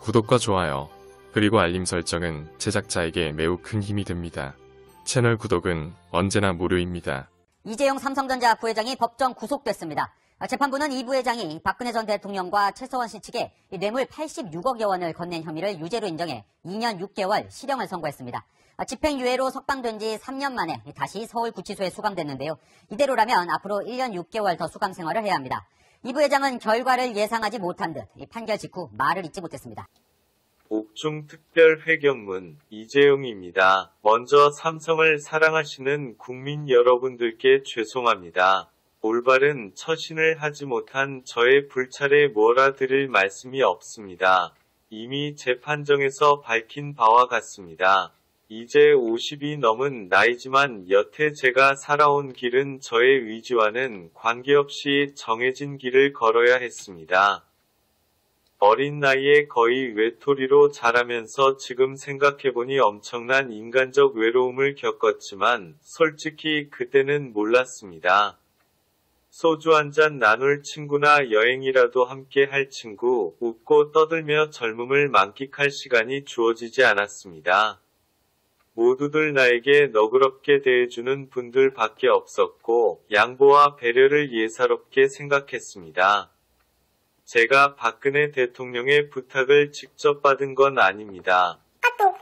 구독과 좋아요, 그리고 알림 설정은 제작자에게 매우 큰 힘이 됩니다. 채널 구독은 언제나 무료입니다. 이재용 삼성전자 부회장이 법정 구속됐습니다. 재판부는 이 부회장이 박근혜 전 대통령과 최서원 씨 측에 뇌물 86억여 원을 건넨 혐의를 유죄로 인정해 2년 6개월 실형을 선고했습니다. 집행유예로 석방된 지 3년 만에 다시 서울구치소에 수감됐는데요. 이대로라면 앞으로 1년 6개월 더 수감 생활을 해야 합니다. 이 부회장은 결과를 예상하지 못한 듯 판결 직후 말을 잇지 못했습니다. 옥중 특별회견문 이재용입니다. 먼저 삼성을 사랑하시는 국민 여러분들께 죄송합니다. 올바른 처신을 하지 못한 저의 불찰에 몰아드릴 말씀이 없습니다. 이미 재판정에서 밝힌 바와 같습니다. 이제 50이 넘은 나이지만 여태 제가 살아온 길은 저의 의지와는 관계없이 정해진 길을 걸어야 했습니다. 어린 나이에 거의 외톨이로 자라면서 지금 생각해보니 엄청난 인간적 외로움을 겪었지만 솔직히 그때는 몰랐습니다. 소주 한잔 나눌 친구나 여행이라도 함께 할 친구, 웃고 떠들며 젊음을 만끽할 시간이 주어지지 않았습니다. 모두들 나에게 너그럽게 대해주는 분들밖에 없었고 양보와 배려를 예사롭게 생각했습니다. 제가 박근혜 대통령의 부탁을 직접 받은 건 아닙니다.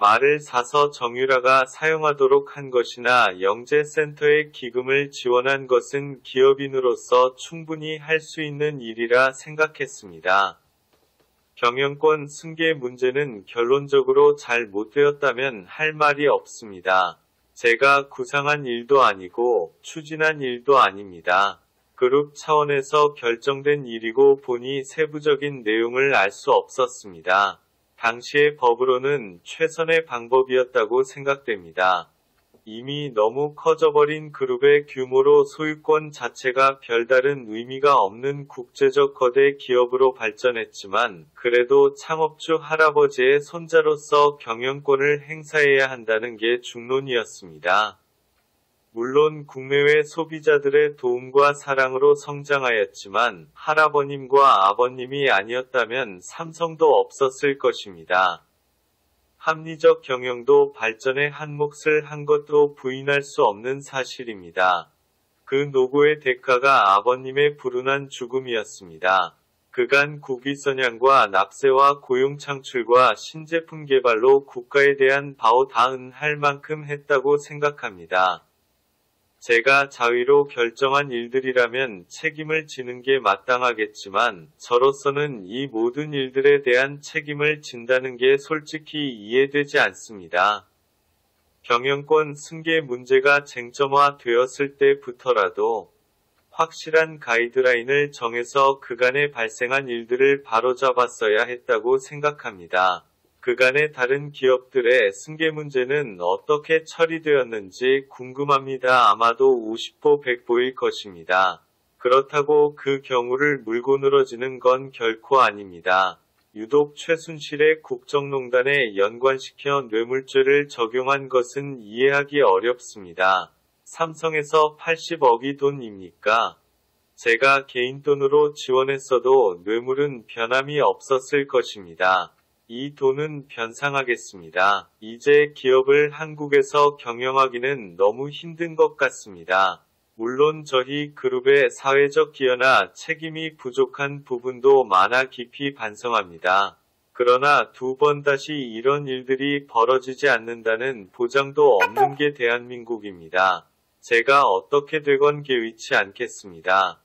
말을 사서 정유라가 사용하도록 한 것이나 영재센터에 기금을 지원한 것은 기업인으로서 충분히 할 수 있는 일이라 생각했습니다. 경영권 승계 문제는 결론적으로 잘 못되었다면 할 말이 없습니다. 제가 구상한 일도 아니고 추진한 일도 아닙니다. 그룹 차원에서 결정된 일이고 보니 세부적인 내용을 알 수 없었습니다. 당시의 법으로는 최선의 방법이었다고 생각됩니다. 이미 너무 커져버린 그룹의 규모로 소유권 자체가 별다른 의미가 없는 국제적 거대 기업으로 발전했지만 그래도 창업주 할아버지의 손자로서 경영권을 행사해야 한다는 게 중론이었습니다. 물론 국내외 소비자들의 도움과 사랑으로 성장하였지만 할아버님과 아버님이 아니었다면 삼성도 없었을 것입니다. 합리적 경영도 발전에 한 몫을 한 것도 부인할 수 없는 사실입니다. 그 노고의 대가가 아버님의 불운한 죽음이었습니다. 그간 국위선양과 납세와 고용 창출과 신제품 개발로 국가에 대한 바오다은할 만큼 했다고 생각합니다. 제가 자의로 결정한 일들이라면 책임을 지는 게 마땅하겠지만 저로서는 이 모든 일들에 대한 책임을 진다는 게 솔직히 이해되지 않습니다. 경영권 승계 문제가 쟁점화 되었을 때부터라도 확실한 가이드라인을 정해서 그간에 발생한 일들을 바로잡았어야 했다고 생각합니다. 그간의 다른 기업들의 승계 문제는 어떻게 처리되었는지 궁금합니다. 아마도 50보 100보일 것입니다. 그렇다고 그 경우를 물고 늘어지는 건 결코 아닙니다. 유독 최순실의 국정농단에 연관시켜 뇌물죄를 적용한 것은 이해하기 어렵습니다. 삼성에서 80억이 돈입니까? 제가 개인 돈으로 지원했어도 뇌물은 변함이 없었을 것입니다. 이 돈은 변상하겠습니다. 이제 기업을 한국에서 경영하기는 너무 힘든 것 같습니다. 물론 저희 그룹의 사회적 기여나 책임이 부족한 부분도 많아 깊이 반성합니다. 그러나 두 번 다시 이런 일들이 벌어지지 않는다는 보장도 없는 게 대한민국입니다. 제가 어떻게 되건 개의치 않겠습니다.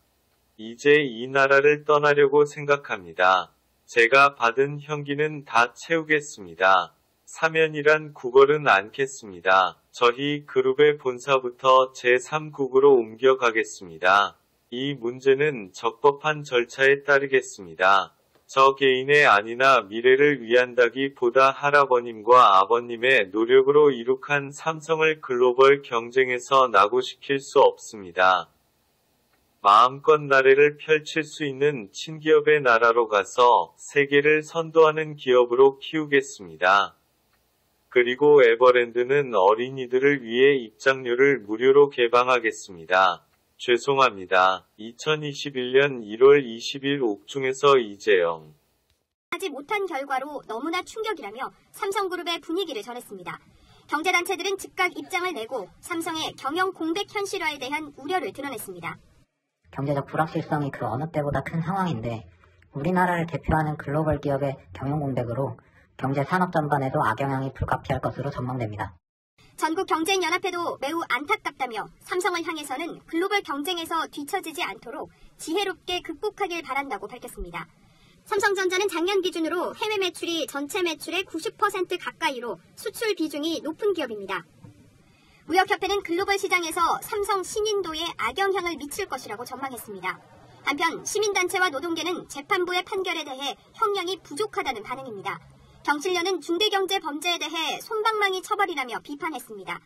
이제 이 나라를 떠나려고 생각합니다. 제가 받은 형기는 다 채우겠습니다. 사면이란 구걸은 않겠습니다. 저희 그룹의 본사부터 제3국으로 옮겨가겠습니다. 이 문제는 적법한 절차에 따르겠습니다. 저 개인의 안위나 미래를 위한다기보다 할아버님과 아버님의 노력으로 이룩한 삼성을 글로벌 경쟁에서 낙오시킬 수 없습니다. 마음껏 나래를 펼칠 수 있는 친기업의 나라로 가서 세계를 선도하는 기업으로 키우겠습니다. 그리고 에버랜드는 어린이들을 위해 입장료를 무료로 개방하겠습니다. 죄송합니다. 2021년 1월 20일 옥중에서 이재영 예상하지 못한 결과로 너무나 충격이라며 삼성그룹의 분위기를 전했습니다. 경제단체들은 즉각 입장을 내고 삼성의 경영 공백 현실화에 대한 우려를 드러냈습니다. 경제적 불확실성이 그 어느 때보다 큰 상황인데 우리나라를 대표하는 글로벌 기업의 경영 공백으로 경제 산업 전반에도 악영향이 불가피할 것으로 전망됩니다. 전국경제연합회도 매우 안타깝다며 삼성을 향해서는 글로벌 경쟁에서 뒤처지지 않도록 지혜롭게 극복하길 바란다고 밝혔습니다. 삼성전자는 작년 기준으로 해외 매출이 전체 매출의 90% 가까이로 수출 비중이 높은 기업입니다. 무역협회는 글로벌 시장에서 삼성 신인도에 악영향을 미칠 것이라고 전망했습니다. 한편 시민단체와 노동계는 재판부의 판결에 대해 형량이 부족하다는 반응입니다. 경실련은 중대경제범죄에 대해 솜방망이 처벌이라며 비판했습니다.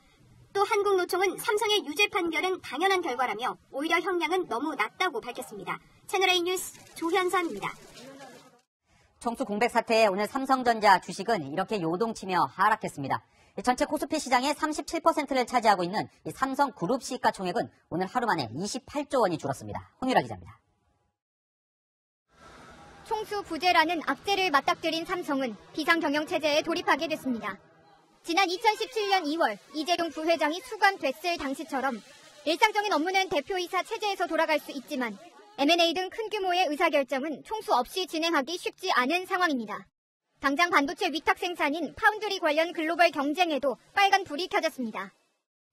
또 한국노총은 삼성의 유죄 판결은 당연한 결과라며 오히려 형량은 너무 낮다고 밝혔습니다. 채널A 뉴스 조현선입니다. 총수 공백 사태에 오늘 삼성전자 주식은 이렇게 요동치며 하락했습니다. 전체 코스피 시장의 37%를 차지하고 있는 삼성그룹 시가총액은 오늘 하루 만에 28조 원이 줄었습니다. 홍유라 기자입니다. 총수 부재라는 악재를 맞닥뜨린 삼성은 비상경영체제에 돌입하게 됐습니다. 지난 2017년 2월 이재용 부회장이 수감됐을 당시처럼 일상적인 업무는 대표이사 체제에서 돌아갈 수 있지만 M&A 등 큰 규모의 의사결정은 총수 없이 진행하기 쉽지 않은 상황입니다. 당장 반도체 위탁 생산인 파운드리 관련 글로벌 경쟁에도 빨간 불이 켜졌습니다.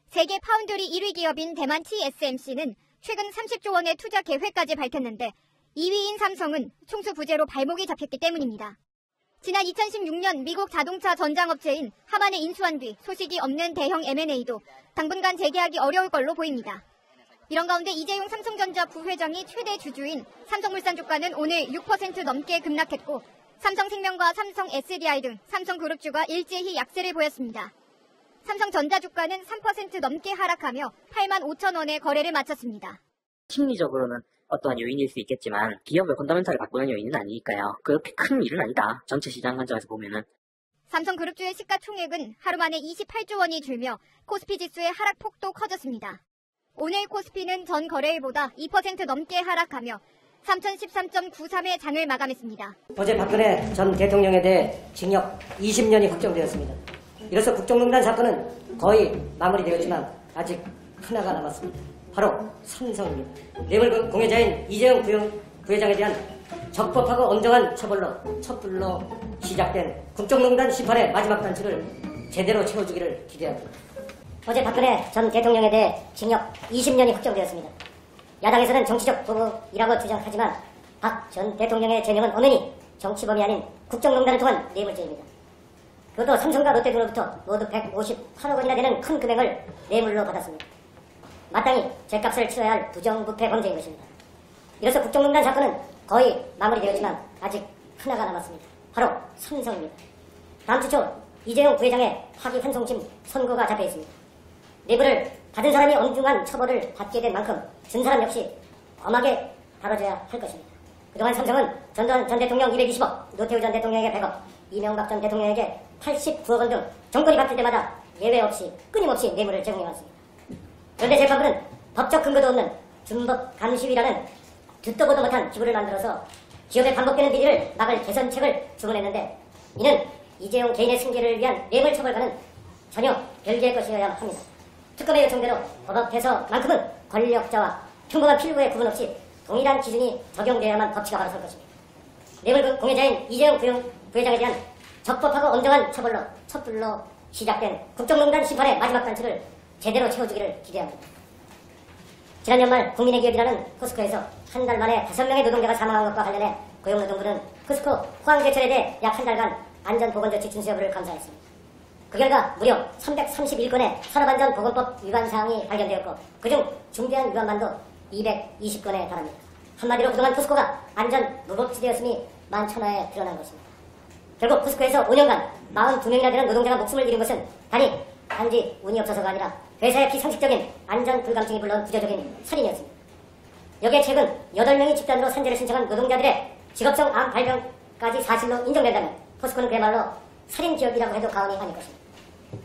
세계 파운드리 1위 기업인 대만 TSMC는 최근 30조 원의 투자 계획까지 밝혔는데 2위인 삼성은 총수 부재로 발목이 잡혔기 때문입니다. 지난 2016년 미국 자동차 전장업체인 하만에 인수한 뒤 소식이 없는 대형 M&A도 당분간 재개하기 어려울 걸로 보입니다. 이런 가운데 이재용 삼성전자 부회장이 최대 주주인 삼성물산 주가는 오늘 6% 넘게 급락했고 삼성생명과 삼성 SDI 등 삼성그룹주가 일제히 약세를 보였습니다. 삼성전자 주가는 3% 넘게 하락하며 8만 5천 원에 거래를 마쳤습니다. 심리적으로는 어떠한 요인일 수 있겠지만 기업을 펀더멘탈을 바꾸는 요인은 아니니까요. 그렇게 큰 일은 아니다. 전체 시장 관점에서 보면은. 삼성그룹주의 시가총액은 하루 만에 28조 원이 줄며 코스피 지수의 하락폭도 커졌습니다. 오늘 코스피는 전 거래일보다 2% 넘게 하락하며 3013.93의 장을 마감했습니다. 어제 박근혜 전 대통령에 대해 징역 20년이 확정되었습니다. 이로써 국정농단 사건은 거의 마무리되었지만 아직 하나가 남았습니다. 바로 삼성입니다. 뇌물 공여자인 이재용 부회장에 대한 적법하고 엄정한 처벌로 촛불로 시작된 국정농단 심판의 마지막 단추를 제대로 채워주기를 기대합니다. 어제 박근혜 전 대통령에 대해 징역 20년이 확정되었습니다. 야당에서는 정치적 보복이라고 주장하지만 박 전 대통령의 죄명은 엄연히 정치범이 아닌 국정농단을 통한 뇌물죄입니다. 그것도 삼성과 롯데등으로부터 모두 158억 원이나 되는 큰 금액을 뇌물로 받았습니다. 마땅히 죗값을 치러야 할 부정부패 범죄인 것입니다. 이로써 국정농단 사건은 거의 마무리되었지만 아직 하나가 남았습니다. 바로 삼성입니다. 다음 주 초 이재용 부회장의 파기환송심 선고가 잡혀 있습니다. 뇌물을 받은 사람이 엄중한 처벌을 받게 된 만큼 준 사람 역시 엄하게 다뤄져야 할 것입니다. 그동안 삼성은 전 대통령 220억, 노태우 전 대통령에게 100억, 이명박 전 대통령에게 89억 원 등 정권이 바뀔 때마다 예외 없이 끊임없이 뇌물을 제공해왔습니다. 그런데 재판부는 법적 근거도 없는 준법 감시위라는 듣도 보도 못한 기구를 만들어서 기업의 반복되는 비리를 막을 개선책을 주문했는데 이는 이재용 개인의 승계를 위한 뇌물 처벌과는 전혀 별개의 것이어야 합니다. 특검의 요청대로 법 앞에서만큼은 권력자와 평범한 필구의 구분 없이 동일한 기준이 적용되어야만 법치가 바로 설 것입니다. 뇌물 공여자인 이재용 부회장에 대한 적법하고 엄정한 처벌로 촛불로 시작된 국정농단 심판의 마지막 단추를 제대로 채워주기를 기대합니다. 지난 연말 국민의 기업이라는 포스코에서 한 달 만에 5명의 노동자가 사망한 것과 관련해 고용노동부는 포스코 포항제철에 대해 약 한 달간 안전보건조치 준수 여부를 감사했습니다. 그 결과 무려 331건의 산업안전보건법 위반 사항이 발견되었고 그중 중대한 위반만도 220건에 달합니다. 한마디로 그동안 포스코가 안전 무법지대였음이 만천하에 드러난 것입니다. 결국 포스코에서 5년간 42명이나 되는 노동자가 목숨을 잃은 것은 단지 운이 없어서가 아니라 회사의 비상식적인 안전 불감증이 불러온 구조적인 살인이었습니다. 여기에 최근 8명이 집단으로 산재를 신청한 노동자들의 직업성 암 발병까지 사실로 인정된다면 포스코는 그야말로 살인 기업이라고 해도 과언이 아닐 것입니다.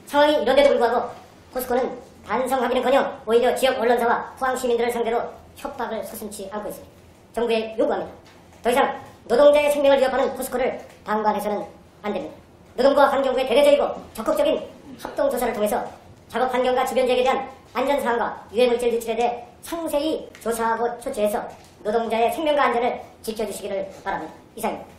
상황이 이런데도 불구하고 포스코는 반성하기는커녕 오히려 지역 언론사와 포항 시민들을 상대로 협박을 서슴지 않고 있습니다. 정부에 요구합니다. 더 이상 노동자의 생명을 위협하는 포스코를 방관해서는 안 됩니다. 노동부와 환경부의 대대적이고 적극적인 합동조사를 통해서 작업 환경과 주변 지역에 대한 안전사항과 유해물질 유출에 대해 상세히 조사하고 조치해서 노동자의 생명과 안전을 지켜주시기를 바랍니다. 이상입니다.